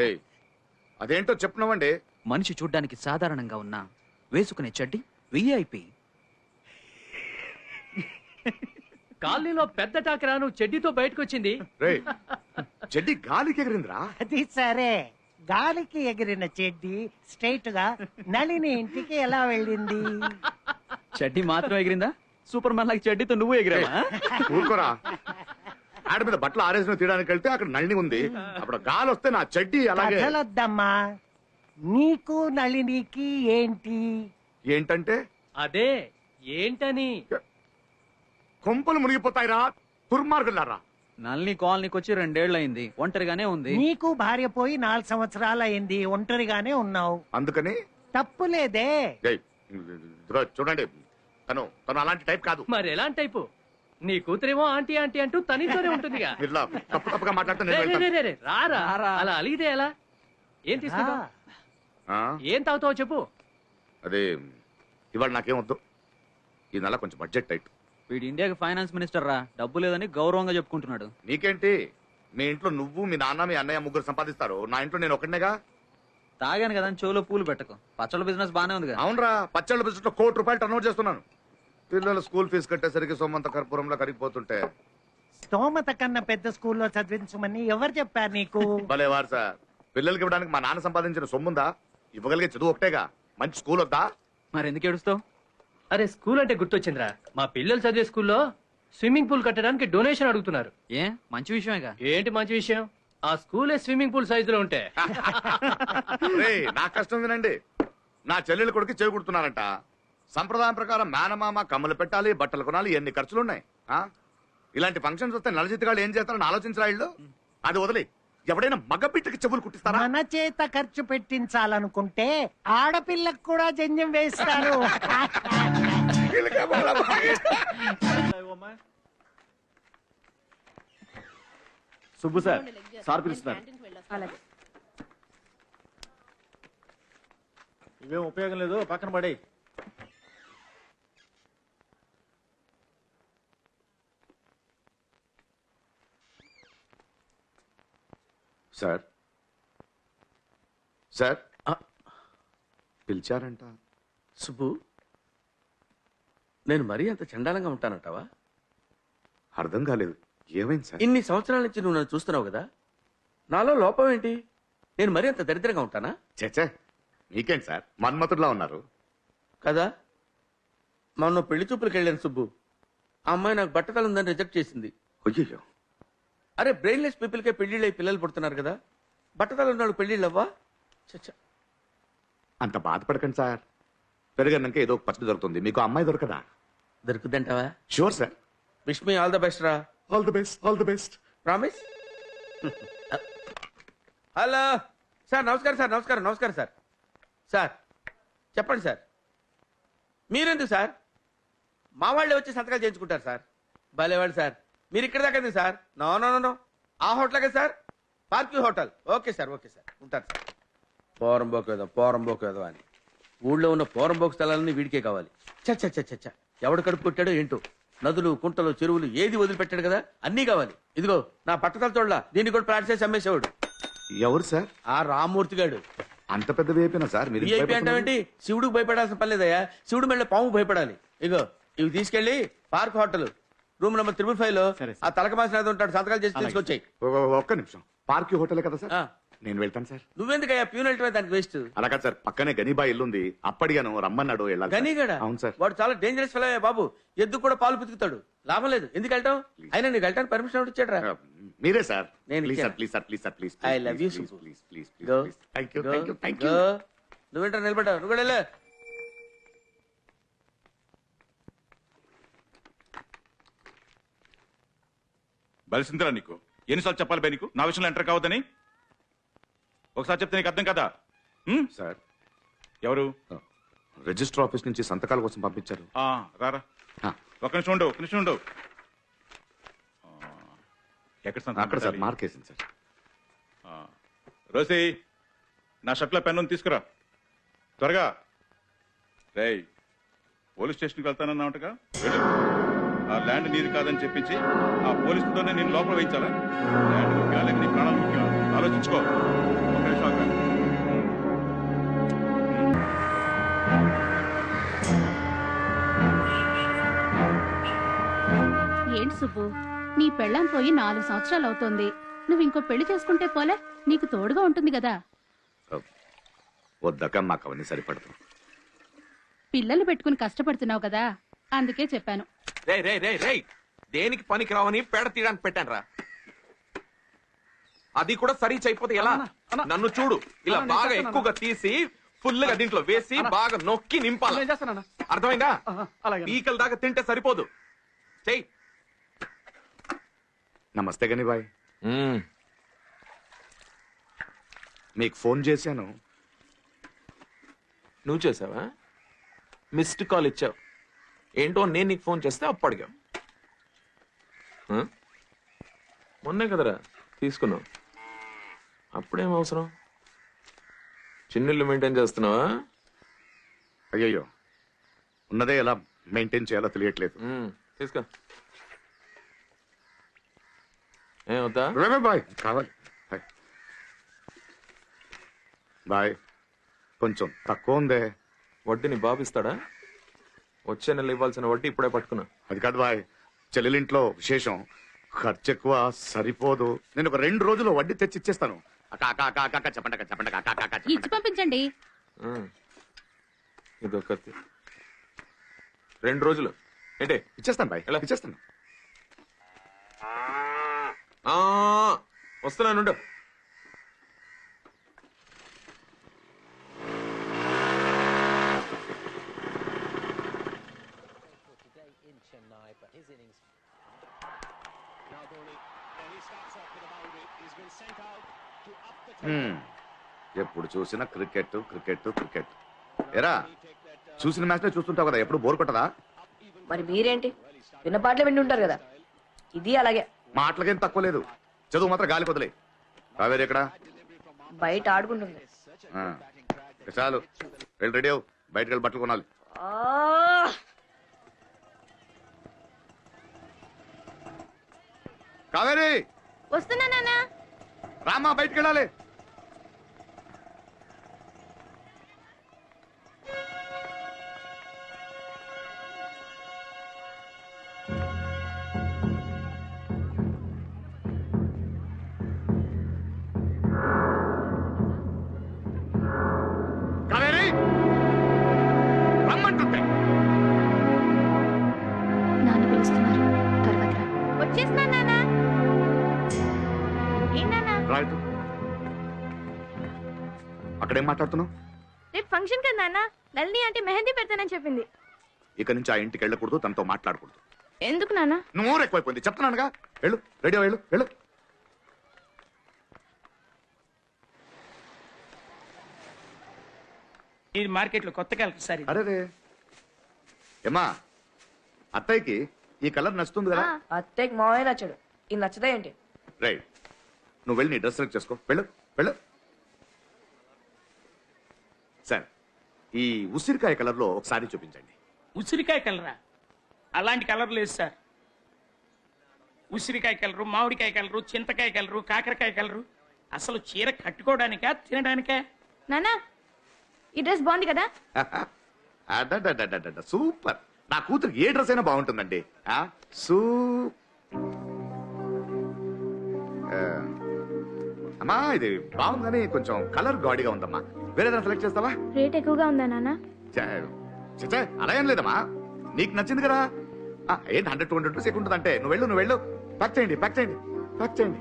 ఏయ్, అదేంటో చెప్పున్నావండి. మనిషి చూడ్డానికి సాధారణంగా ఉన్నా వేసుకునే చెడ్డి విఐపి. కాలనీలో పెద్ద టాకరా నువ్వు చెడ్డీతో బయటకు వచ్చింది. రేయ్, చెడ్డి గాలికి ఎగిరిందిరా. అది సరే, గాలికి ఎగిరిన చెడ్డి స్ట్రైట్ గా నళిని ఇంటికి ఎలా వెళ్ళింది? చెడ్డి మాత్రం ఎగిరిందా? సూపర్ మ్యాన్ లాగా చెడ్డీతో నువ్వు ఎగిరావా? ఊరుకోరా. ఆడ మీద బట్టలు ఆరేసిన తీయడానికి వెళ్తే అక్కడ నళిని ఉంది. అప్పుడు గాలి వస్తే నా చెడ్డి అలాగే. కథలొద్దమ్మా, నీకు నళినికి ఏంటి? ఏంటంటే అదే ఏంటని. కొంపలు మునిగిపోతాయిరా దుర్మార్గులారా. నల్ని కాలనీకి వచ్చి 2 ఏళ్ళు అయింది, ఒంటరిగానే ఉంది. నీకు భార్య పోయి 4 సంవత్సరాలు అయింది, ఒంటరిగానే ఉన్నావు. అందుకని తప్పులేదే. ఏయ్, ఇదిగో చూడండి, తను అలాంటి టైప్ కాదు. మరి ఎలాంటి టైపు? నీ కూతురేమో ఆంటీ ఆంటీ అంటూ తనితోనే ఉంటుందిగా. ఇలా తప్పుగా మాట్లాడితే నేను రే, రే, వెళ్తాను. రే, రే, రారా రారా. అలా అలిగితే ఎలా? ఏం తీసుకుంటావు? ఆ, ఏం తాగుతావో చెప్పు. అదే ఇవాళ నాకేం వద్దు. ఈ నెల కొంచెం బడ్జెట్ టైట్. వీడు ఇండియాకి ఫైనాన్స్ మినిస్టర్ రా, డబ్బు లేదని గౌరవంగా చెప్పుకుంటున్నాడు. నీకేంటి? మీ ఇంట్లో నువ్వు, మీ నాన్న, మీ అన్నయ్య ముగ్గురు సంపాదిస్తారు. నా ఇంట్లో నేను ఒకటినేగా. తాగాను కదా అని చెవులో పూలు పెట్టకు. పచ్చళ్ళ బిజినెస్ బానే ఉంది కదా. అవునరా, పచ్చళ్ళ బిజినెస్ లో ₹1,00,00,000 టర్న్ చేస్తున్నాను. పిల్లలు స్కూల్ ఫీజు కట్టేసరికి సొమ్మంత కర్పూరంలో కరిగిపోతుంటే. స్తోమత కన్నా పెద్ద స్కూల్లో చదివించమని ఎవరు చెప్పారు నీకు? భలేవారు సార్, పిల్లలకి ఇవ్వడానికి మా నాన్న సంపాదించిన సొమ్ముందా? ఇవ్వగలిగే చదువు ఒకటేగా. మంచి స్కూల్ వద్దా? మరి ఎందుకు ఏడుస్తావు? అరే స్కూల్ అంటే గుర్తొచ్చిందిరా, మా పిల్లలు చదివే స్కూల్లో స్విమ్మింగ్ పూల్ కట్టడానికి డొనేషన్ అడుగుతున్నారు. ఏ మంచి విషయమేగా. ఏంటి మంచి విషయం? ఆ స్కూలే స్విమ్మింగ్ పూల్ సైజులో ఉంటే. రేయ్, నా కష్టం వినండి. నా చెల్లెలు కొడుకు చేకూడుతున్నారంట. సంప్రదాయం ప్రకారం మేనమామ కమ్మలు పెట్టాలి, బట్టలు కొనాలి, ఎన్ని ఖర్చులున్నాయి. ఇలాంటి ఫంక్షన్స్ వస్తే నలజిత్తుగాళ్ళు ఏం చేస్తారని ఆలోచించరా ఇళ్ళు? అది వదిలి ఎవడైనా మగబిడ్డకి చెవులు కుట్టిస్తారా? మన చేత ఖర్చు పెట్టించాలనుకుంటే ఆడపిల్లకు కూడా జంజం వేస్తారు. సుబ్బు సార్, సార్ పిలుస్తున్నారు. ఇవేం ఉపయోగం లేదు, పక్కన పడే. Sir sir పిలిచారంట. సుబ్బు, నేను మరీ అంత చండాలంగా ఉంటానంటావా? అర్థం కాలేదు. ఏమైంది సార్? ఇన్ని సంవత్సరాల నుంచి నువ్వు నన్ను చూస్తున్నావు కదా, నాలో లోపం ఏంటి? నేను మరీ అంత దరిద్రంగా ఉంటానా? చచ్చే, మీకేంటి సార్, మన్మతుడిలా ఉన్నారు. కదా, మొన్న పెళ్లి చూపులకు వెళ్ళాను సుబ్బు. ఆ అమ్మాయి నాకు బట్టతలు ఉందని రిజెక్ట్ చేసింది. అయ్యో, అరే బ్రెయిన్లెస్ పీపుల్కే పెళ్లిళ్ళై పిల్లలు పుడుతున్నారు కదా, బట్టతలు ఉన్నాడు పెళ్లిళ్ళు అవ్వా? చచ్చా, అంత బాధపడకండి సార్. పెరిగినాక ఏదో ఒక పచ్చడి దొరుకుతుంది. మీకు అమ్మాయి దొరకదా? దొరుకుద్దంటావా? Sure sir. Wish me all the best రా. All the best, all the best. Promise. Hello sir, నమస్కారం సార్. నమస్కారం నమస్కారం సార్. సార్ చెప్పండి సార్. మీరెందుకు సార్? మా వాళ్ళే వచ్చి సంతకాలు చేయించుకుంటారు సార్. భలేవాళ్ళు సార్. మీరు ఇక్కడ దాకా ఎందుకు sir? No no no no, ఆ హోటల్ కదా sir, park hotel. Okay sir, okay sir, ఉంటారు సార్. పోరంబోకేదో అని ఊళ్ళో ఉన్న పోరంబోకు స్థలాలన్నీ వీడికే కావాలి. చచ్చ చచ్చ, ఎవడు కడుపు కొట్టాడో ఏంటో. నదులు, కుంటలు, చెరువులు ఏది వదిలిపెట్టాడు కదా, అన్నీ కావాలి. ఇదిగో నా పట్టతల తోళ్ళ దీన్ని కూడా ప్లాట్ చేసి అమ్మేసేవాడు. ఎవరు సార్? ఆ రామ్మూర్తి గాడు. అంత పెద్ద వేపినా సార్? మీరు విఐపి అంటావేంటి? శివుడికి భయపడాల్సిన పని లేదయ్యా. శివుడు మెళ్ళ పాము భయపడాలి. ఇగో ఇవి తీసుకెళ్లి పార్క్ హోటల్ రూమ్ నెంబర్ 555 లో ఆ తలక మాసిన ఉంటాడు, సంతకాలు చేసి తీసుకొచ్చాయి. ఒక్క నిమిషం. పార్క్ హోటల్ కదా సార్? ఆ. నేను వెళ్తాను సార్. నువ్వెందుకయ్యా ప్యూన్ వెళ్ళటమే దానికి వేస్ట్. అలాగా సార్, పక్కనే గనీబా ఇల్లుంది, అప్పడిగాను రమ్మన్నాడు. వెళ్ళాలి సార్. గనీగడ? అవును సార్. వాడు చాలా డేంజరస్ ఫెలో బాబు. ఎద్దు కూడా పాలు పుతుకుతాడు, లాభం లేదు. ఎందుకు వెళ్తాం? అయినా నీకు వెళ్ళటానికి పర్మిషన్ ఎవరు ఇచ్చాడు రా? మీరే సార్. నేను ప్లీజ్ సార్, ఇచ్చాను. Please sir, please sir, please. I love you, please Subbu. Please please Go. Please. Thank you, Go. Thank you, thank you. Go. నువ్వేంటో నిలబడ్డావు, నువ్వు కూడా వెళ్ళు. బలిసిందిరా నీకు. ఎన్నిసార్లు చెప్పాలి బై నీకు నా విషయంలో ఎంటర్ కావద్దని? ఒకసారి చెప్తే నీకు అర్థం కదా? సార్, ఎవరు? రిజిస్టర్ ఆఫీస్ నుంచి సంతకాల కోసం పంపించారు. రారా, ఆ, ఒక నిమిషం ఉండు, ఒక నిమిషం ఉండు. ఎక్కడ సంతకం అక్కడ సార్, పెట్టాలి? మార్కేసింది సార్. రోసి, నా షర్ట్లో పెన్ను ఉంది, తీసుకురా త్వరగా. రేయ్, పోలీస్ స్టేషన్కి వెళ్తానన్నావుగా, వెళ్ళు. ఆ ల్యాండ్ నీది కాదని చెప్పించి ఆ పోలీసుతోనే నేను లోపల వేయించాలా? ల్యాండ్ ముఖ్యం, నీ ప్రాణాలు ముఖ్యం. ఆలోచించుకో. ఒక నిమిషం ఆగురా. ఏంటి సుబ్బు, నీ పెళ్ళాం పోయి 4 సంవత్సరాలు అవుతోంది. నువ్వు ఇంకో పెళ్లి చేసుకుంటే పోలే, నీకు తోడుగా ఉంటుంది కదా. వద్దక మాకు అవన్నీ సరిపడదు. పిల్లలు పెట్టుకుని కష్టపడుతున్నావు కదా, అందుకే చెప్పాను. రే రే రే రే దేనికి పనికి రావని పేడ తీయడానికి పెట్టాను రా. అది కూడా సరి అయిపోతే ఎలా? నన్ను చూడు, ఇలా బాగా ఎక్కువగా తీసి ఫుల్ గా దీంట్లో వేసి బాగా నొక్కి నింపాలి. అర్థమైందా? పీకల దాకా తింటే సరిపోదు. చెయ్యి. నమస్తే గని బాయ్, మీకు ఫోన్ చేశాను. నువ్వు చేసావా? మిస్డ్ కాల్ ఇచ్చావు. ఏంటో నేను నీకు ఫోన్ చేస్తే అప్పు అడిగావు. మొన్నే కదరా తీసుకున్నావు. అప్పుడేం అవసరం? చిన్నిళ్ళు మెయింటైన్ చేస్తున్నావా? అయ్యయ్యో, ఉన్నదే ఎలా మెయింటైన్ చేయాలో తెలియట్లేదు. తీసుకో. ఏమవుతా? బాయ్ కావాలి బాయ్. బాయ్ కొంచెం తక్కువ ఉందే. వడ్డీ నీ బాబు ఇస్తాడా? వచ్చే నెల ఇవ్వాల్సిన వడ్డీ ఇప్పుడే పట్టుకున్నా. అది కాదు బాయ్, చెల్లెలింట్లో విశేషం, ఖర్చు ఎక్కువ, సరిపోదు. నేను ఒక 2 రోజుల్లో వడ్డీ తెచ్చి ఇచ్చేస్తాను. చెప్పండి ఇచ్చి పంపించండి. ఇదొకటి 2 రోజులు ఏంటే? ఇచ్చేస్తాను బాయ్, ఎలా? ఇచ్చేస్తాను. వస్తున్నాను. ఎప్పుడు చూసినా క్రికెట్ క్రికెట్ క్రికెట్. ఎరా, చూసిన మ్యాచ్ చూస్తుంటావు కదా, ఎప్పుడు బోర్ కొట్టదా? మరి మీరేంటి విన్న పాటలు విండి ఉంటారు కదా, ఇది అలాగే. మాటలకేం తక్కువ లేదు, చదువు మాత్రం గాలి కొదలే. కావేరి ఎక్కడ? బయట ఆడుకుంటుంది. ఇక చాలు, వెళ్ళి రెడీ అవు, బయటకు వెళ్ళి బట్టలు కొనాలి. కావేరి వస్తున్నా నాన్న. రామా, బయటకు వెళ్ళాలి. కావేరి రమ్మంటుంటే. నాన్న పిలుస్తున్నారు, తర్వాత రా. వచ్చేస్తున్నా నాన్న. ఏంటన్నా? రైట్, అక్కడేం మాట్లాడుతున్నావు? రేపు ఫంక్షన్ కదా నాన్న, నల్ని అంటే మెహందీ పెడతానని చెప్పింది. ఇక నుంచి ఆ ఇంటికి వెళ్ళకూడదు, తనతో మాట్లాడకూడదు. ఎందుకు నాన్న? నోరు ఎక్కువైపోయింది, చెప్తున్నానుగా. వెళ్ళు, రెడీ వెళ్ళు వెళ్ళు. ఇది మార్కెట్ లో కొత్త కలర్ సార్. అరే ఏమా, అత్తయ్యకి ఈ కలర్ నచ్చుతుంది కదా? అత్తయ్యకి మావయ్య నచ్చాడు, ఇది నచ్చదా ఏంటి? రైట్, నువ్వు వెళ్ళి నీ డ్రెస్ సెలెక్ట్ చేసుకో. వెళ్ళు వెళ్ళు. సార్, ఈ ఉసిరికాయ కలర్ లో ఒకసారి చూపించండి. ఉసిరికాయ కలరా? అలాంటి కలర్ లేదు సార్. ఉసిరికాయ కలరు, మామిడికాయ కలరు, చింతకాయ కలరు, కాకరకాయ కలరు. అసలు చీర కట్టుకోవడానికా తినడానికా? నాన్న, ఈ డ్రెస్ బాగుంది కదా? అడ్డడ్డడ్డడ్డ, సూపర్. నా కూతురు ఏ డ్రెస్ అయినా బాగుంటుందండి. అమ్మా, ఇది బాగుంది కానీ కొంచెం కలర్ గాడిగా ఉందమ్మా. వేరేదాన్ని సెలెక్ట్ చేస్తావా? రేట్ ఎక్కువగా ఉందా నాన్న? అలా ఏం లేదమ్మా, నీకు నచ్చింది కదా. ఏంటి 100-200 రూపీస్ ఎక్కువ ఉంటుంది అంటే. నువ్వు వెళ్ళు ప్యాక్ చేయండి ప్యాక్ చేయండి ప్యాక్ చేయండి.